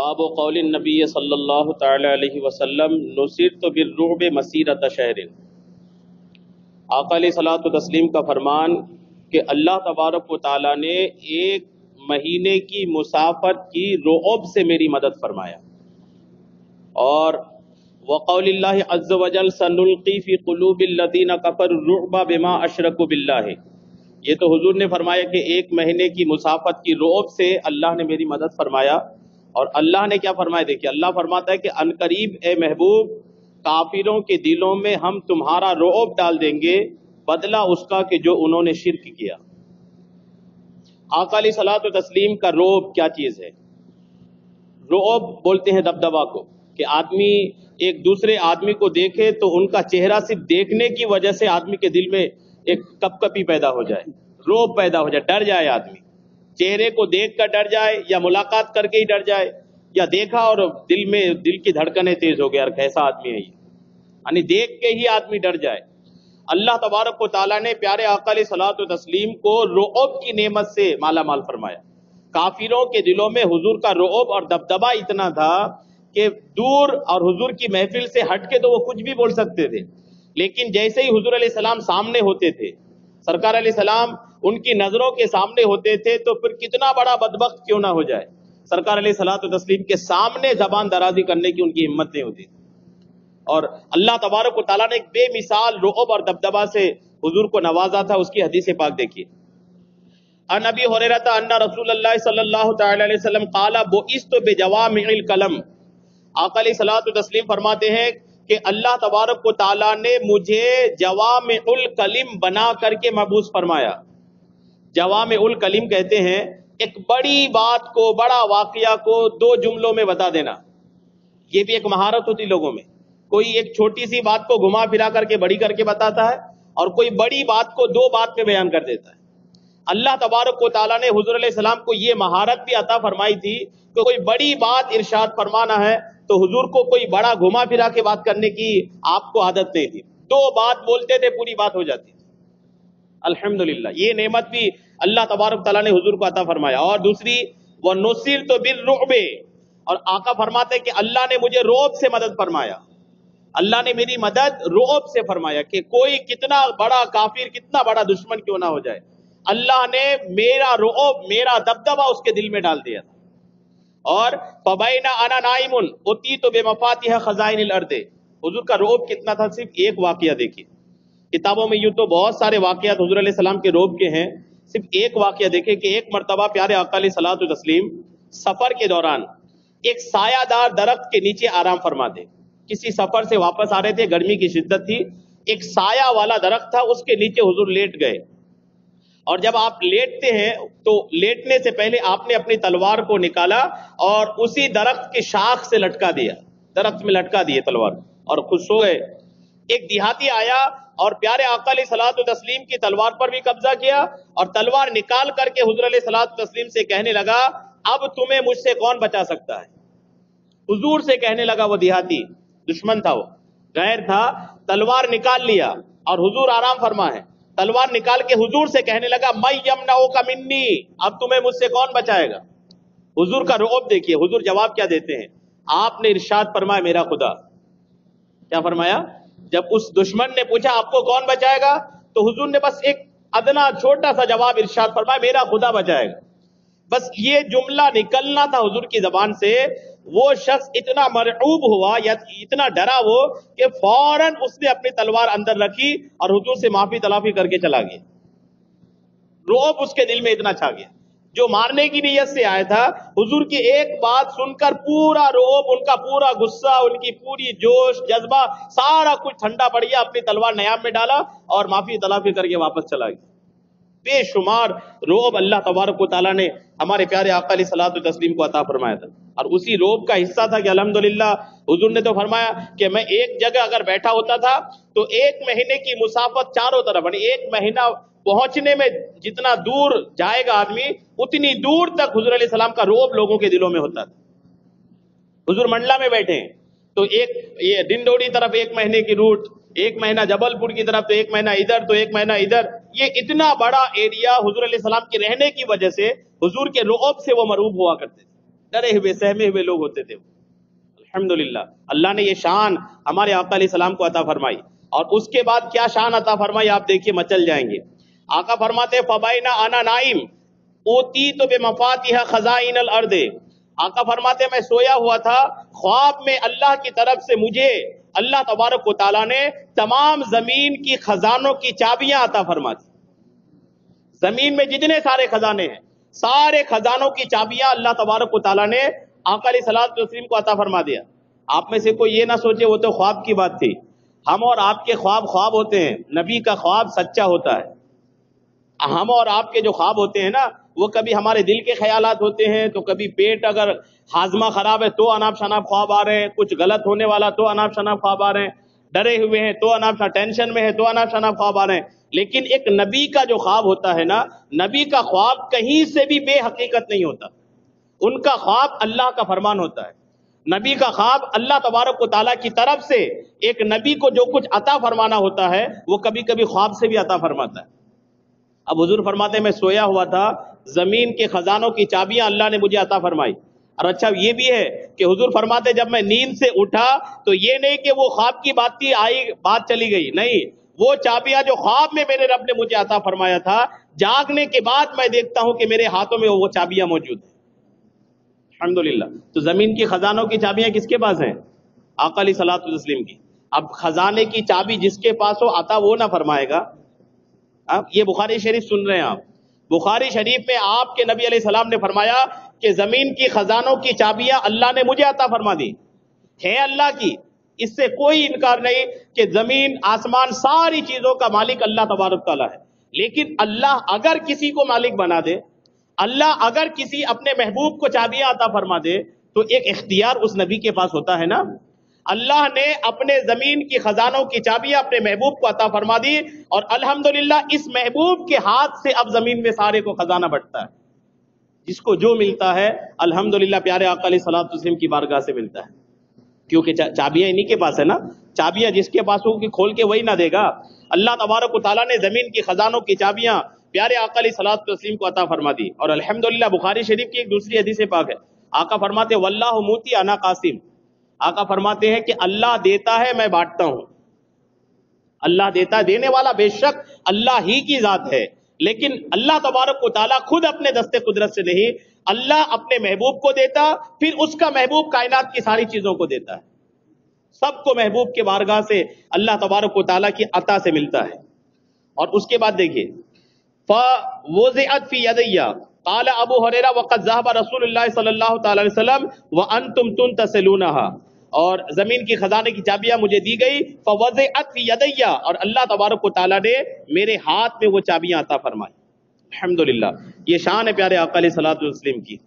باب قول النبی صلی اللہ تعالی علیہ وسلم نصرت بالرعب مسیرۃ شہر۔ آقا علیہ صلاۃ و تسلیم کا فرمان کہ اللہ تبارک و تعالیٰ نے ایک مہینے کی مسافت کی رعب سے میری مدد فرمایا، اور وقول اللہ عز وجل سنلقی فی قلوب الذین کفروا الرعب بما اشرکوا باللہ۔ یہ تو حضور نے فرمایا کہ ایک مہینے کی مسافت کی رعب سے اللہ نے میری مدد فرمایا، اور اللہ نے کیا فرمایا؟ دیکھیے اللہ فرماتا ہے کہ عنقریب اے محبوب کافروں کے دلوں میں ہم تمہارا رعب ڈال دیں گے، بدلہ اس کا کہ جو انہوں نے شرک کیا۔ آقا علیہ صلاۃ و تسلیم کا رعب کیا چیز ہے؟ رعب بولتے ہیں دبدبا کو، کہ آدمی ایک دوسرے آدمی کو دیکھے تو ان کا چہرہ صرف دیکھنے کی وجہ سے آدمی کے دل میں ایک کپ کپی پیدا ہو جائے، رعب پیدا ہو جائے، ڈر جائے آدمی، چہرے کو دیکھ کر ڈر جائے، یا ملاقات کر کے ہی ڈر جائے، یا دیکھا اور دل کی دھڑکنیں تیز ہو گیا، کیسا آدمی ہے یہ، یعنی دیکھ کے ہی آدمی ڈر جائے۔ اللہ تبارک و تعالیٰ نے پیارے آقا علیہ صلاۃ و تسلیم کو رعب کی نعمت سے مالا مال فرمایا۔ کافروں کے دلوں میں حضور کا رعب اور دبدبا اتنا تھا کہ دور اور حضور کی محفل سے ہٹ کے تو وہ کچھ بھی بول سکتے تھے، لیکن جیسے ہی حضور علیہ السلام سامنے ہوتے تھے، سرکار علیہ السلام ان کی نظروں کے سامنے ہوتے تھے، تو پھر کتنا بڑا بدبخت کیوں نہ ہو جائے، سرکار علیہ الصلوۃ والتسلیم کے سامنے زبان درازی کرنے کی ان کی ہمت نہیں ہوتی۔ اور اللہ تبارک و تعالیٰ نے ایک بے مثال رعب اور دبدبا سے حضور کو نوازا تھا، اس کی حدیث پاک دیکھیے۔ عن ابی ہریرہ ان رسول اللہ صلی اللہ تعالی علیہ وسلم قال بعثت بجوامع الکلم۔ آقا علیہ الصلوۃ والتسلیم فرماتے ہیں کہ اللہ تبارک و تعالیٰ نے مجھے جوامع الکلم بنا کر کے مبعوث فرمایا۔ جوامع الکلم کہتے ہیں ایک بڑی بات کو، بڑا واقعہ کو دو جملوں میں بتا دینا۔ یہ بھی ایک مہارت ہوتی لوگوں میں، کوئی ایک چھوٹی سی بات کو گھما پھرا کر کے بڑی کر کے بتاتا ہے، اور کوئی بڑی بات کو دو بات میں بیان کر دیتا ہے۔ اللہ تبارک و تعالیٰ نے حضور علیہ السلام کو یہ مہارت بھی عطا فرمائی تھی کہ کوئی بڑی بات ارشاد فرمانا ہے تو حضور کو کوئی بڑا گھما پھرا کے بات کرنے کی آپ کو عادت نہیں تھی، دو بات بولتے تھے پوری بات ہو جاتی تھی۔ الحمدللہ یہ نعمت بھی اللہ تبارک تعالیٰ نے حضور کو عطا فرمایا۔ اور دوسری وَنُصِرْتُ بِالرُّعْبِ، اور آقا فرماتے کہ اللہ نے مجھے رعب سے مدد فرمایا، اللہ نے میری مدد رعب سے فرمایا، کہ کوئی کتنا بڑا کافر، کتنا بڑا دشمن کیوں نہ ہو جائے، اللہ نے میرا رعب، میرا دبدبا اس کے دل میں ڈال دیا تھا۔ اور فَبَيْنَ أَنَا نَائِمٌ أُوتِيتُ بِمَفَاتِحِ خَزَائِنِ الْأَرْضِ، حضور کا رعب کتنا تھا، صرف ایک واقعہ دیکھیے۔ کتابوں میں یوں تو بہت سارے واقعات حضور علیہ السلام کے رعب کے ہیں، صرف ایک واقعہ دیکھیں کہ ایک مرتبہ پیارے آقا علیہ صلاۃ و تسلیم سفر کے دوران ایک سایہ دار درخت کے نیچے آرام فرماتے، کسی سفر سے واپس آ رہے تھے، گرمی کی شدت تھی، ایک سایہ والا درخت تھا، اس کے نیچے حضور لیٹ گئے۔ اور جب آپ لیٹتے ہیں تو لیٹنے سے پہلے آپ نے اپنی تلوار کو نکالا اور اسی درخت کی شاخ سے لٹکا دیا، درخت میں لٹکا دیے تلوار، اور خوش ہو گئے۔ ایک دیہاتی آیا اور پیارے آقا علیہ صلاۃ و تسلیم کی تلوار پر بھی قبضہ کیا، اور تلوار نکال کر کے حضور علیہ صلاۃ و تسلیم سے کہنے لگا اب تمہیں مجھ سے کون بچا سکتا ہے۔ حضور سے کہنے لگا، وہ دیہاتی دشمن تھا، وہ غیر تھا، تلوار نکال لیا اور حضور آرام فرما ہے، تلوار نکال کے حضور سے کہنے لگا میں یمنعک منی، اب تمہیں مجھ سے کون بچائے گا۔ حضور کا رعب دیکھیے، حضور جواب کیا دیتے ہیں، آپ نے ارشاد فرمایا میرا خدا۔ کیا فرمایا؟ جب اس دشمن نے پوچھا آپ کو کون بچائے گا، تو حضور نے بس ایک ادنا چھوٹا سا جواب ارشاد فرمایا میرا خدا بچائے گا۔ بس یہ جملہ نکلنا تھا حضور کی زبان سے، وہ شخص اتنا مرعوب ہوا یا اتنا ڈرا وہ کہ فوراً اس نے اپنی تلوار اندر رکھی اور حضور سے معافی تلافی کر کے چلا گیا۔ رعب اس کے دل میں اتنا چھا گیا، جو مارنے کی نیت سے آیا تھا، حضور کی ایک بات سن کر پورا رعب، ان کا پورا غصہ، ان کی پوری جوش جذبہ سارا کچھ ٹھنڈا پڑ گیا، اپنی تلوار نیام میں ڈالا اور معافی تلافی کر کے واپس چلا گیا۔ بے شمار رعب اللہ تبارک و تعالیٰ نے ہمارے پیارے آقا علیہ صلاۃ و تسلیم کو عطا فرمایا تھا، اور اسی رعب کا حصہ تھا کہ الحمدللہ حضور نے تو فرمایا کہ میں ایک جگہ اگر بیٹھا ہوتا تھا تو ایک مہینے کی مسافت چاروں طرف، یعنی ایک مہینہ پہنچنے میں جتنا دور جائے گا آدمی، اتنی دور تک حضور علیہ السلام کا رعب لوگوں کے دلوں میں ہوتا تھا۔ حضور منڈلا میں بیٹھے ہیں تو ایک یہ ڈنڈوڑی طرف ایک مہینے کی روٹ، ایک مہینہ جبل پور کی طرف، تو ایک مہینہ ادھر، تو ایک مہینہ ادھر، یہ اتنا بڑا ایریا حضور علیہ السلام کے رہنے کی وجہ سے حضور کے رعب سے وہ مرعوب ہوا کرتے تھے۔ ڈرے ہوئے سہمے ہوئے لوگ ہوتے تھے. الحمدللہ اللہ نے یہ شان ہمارے آقا علیہ السلام کو عطا فرمائی. اور اس کے بعد کیا شان عطا فرمائی آپ دیکھیے، مچل جائیں گے. آقا فرماتے فبینا انا نائم اوتیت بمفاتیح خزائن الارض. آقا فرماتے میں سویا ہوا تھا، خواب میں اللہ کی طرف سے مجھے اللہ تبارک و تعالیٰ نے تمام زمین کی خزانوں کی چابیاں عطا فرما دی. زمین میں جتنے سارے خزانے ہیں، سارے خزانوں کی چابیاں اللہ تبارک و تعالیٰ نے آقا علیہ الصلوۃ والتسلیم کو عطا فرما دیا. آپ میں سے کوئی یہ نہ سوچے وہ تو خواب کی بات تھی. ہم اور آپ کے خواب خواب ہوتے ہیں، نبی کا خواب سچا ہوتا ہے. ہم اور آپ کے جو خواب ہوتے ہیں نا، وہ کبھی ہمارے دل کے خیالات ہوتے ہیں، تو کبھی پیٹ اگر ہاضمہ خراب ہے تو اناپ شناپ خواب آ رہے ہیں، کچھ غلط ہونے والا تو اناپ شناپ خواب آ رہے ہیں، ڈرے ہوئے ہیں تو اناپ شناپ، ٹینشن میں ہے تو اناپ شناپ خواب آ رہے ہیں. لیکن ایک نبی کا جو خواب ہوتا ہے نا، نبی کا خواب کہیں سے بھی بے حقیقت نہیں ہوتا. ان کا خواب اللہ کا فرمان ہوتا ہے. نبی کا خواب اللہ تبارک و تعالیٰ کی طرف سے ایک نبی کو جو کچھ عطا فرمانا ہوتا ہے وہ کبھی کبھی خواب سے بھی عطا فرماتا ہے. اب حضور فرماتے ہیں میں سویا ہوا تھا، زمین کے خزانوں کی چابیاں اللہ نے مجھے عطا فرمائی. اور اچھا یہ بھی ہے کہ حضور فرماتے جب میں نیند سے اٹھا تو یہ نہیں کہ وہ خواب کی بات تھی آئی بات چلی گئی، نہیں، وہ چابیاں جو خواب میں میرے رب نے مجھے عطا فرمایا تھا، جاگنے کے بعد میں دیکھتا ہوں کہ میرے ہاتھوں میں وہ چابیاں موجود ہیں. الحمدللہ. تو زمین کی خزانوں کی چابیاں کس کے پاس ہیں؟ آقا علیہ الصلوۃ والتسلیم کی. اب خزانے کی چابی جس کے پاس ہو عطا وہ نہ فرمائے گا. یہ بخاری شریف سن رہے ہیں آپ، بخاری شریف میں آپ کے نبی علیہ السلام نے فرمایا کہ زمین کی خزانوں کی چابیاں اللہ نے مجھے عطا فرما دی ہے. اللہ کی، اس سے کوئی انکار نہیں کہ زمین آسمان ساری چیزوں کا مالک اللہ تبارک تعالیٰ ہے. لیکن اللہ اگر کسی کو مالک بنا دے، اللہ اگر کسی اپنے محبوب کو چابیاں عطا فرما دے تو ایک اختیار اس نبی کے پاس ہوتا ہے نا. اللہ نے اپنے زمین کی خزانوں کی چابیاں اپنے محبوب کو عطا فرما دی، اور الحمدللہ اس محبوب کے ہاتھ سے اب زمین میں سارے کو خزانہ بٹتا ہے. جس کو جو ملتا ہے الحمدللہ پیارے آقا علیہ الصلوۃ والتسلیم کی بارگاہ سے ملتا ہے، کیونکہ چابیاں انہی کے پاس ہے نا. چابیاں جس کے پاس ہوگی کھول کے وہی نہ دے گا. اللہ تبارک و تعالیٰ نے زمین کی خزانوں کی چابیاں پیارے آقا علیہ الصلوۃ والتسلیم کو عطا فرما دی. اور الحمدللہ بخاری شریف کی ایک دوسری حدیث پاک ہے، آقا فرماتے واللہ موتی انا قاسم. آقا فرماتے ہیں کہ اللہ دیتا ہے میں بانٹتا ہوں. اللہ دیتا ہے، دینے والا بے شک اللہ ہی کی ذات ہے، لیکن اللہ تبارک و تعالیٰ خود اپنے دستے قدرت سے نہیں، اللہ اپنے محبوب کو دیتا، پھر اس کا محبوب کائنات کی ساری چیزوں کو دیتا ہے. سب کو محبوب کے بارگاہ سے اللہ تبارک و تعالیٰ کی عطا سے ملتا ہے. اور اس کے بعد دیکھیے فَوُضِعَتْ فِي يَدَيَّ قال ابو ہریرہ وقد ذهب رسول اللہ صلی اللہ تعالی علیہ وسلم وانتم تنتسلونها. اور زمین کی خزانے کی چابیاں مجھے دی گئی فوضعت فی یدی، اور اللہ تبارک و تعالیٰ نے میرے ہاتھ میں وہ چابیاں عطا فرمائی. الحمدللہ یہ شان ہے پیارے آقا علیہ الصلوۃ والتسلیم کی.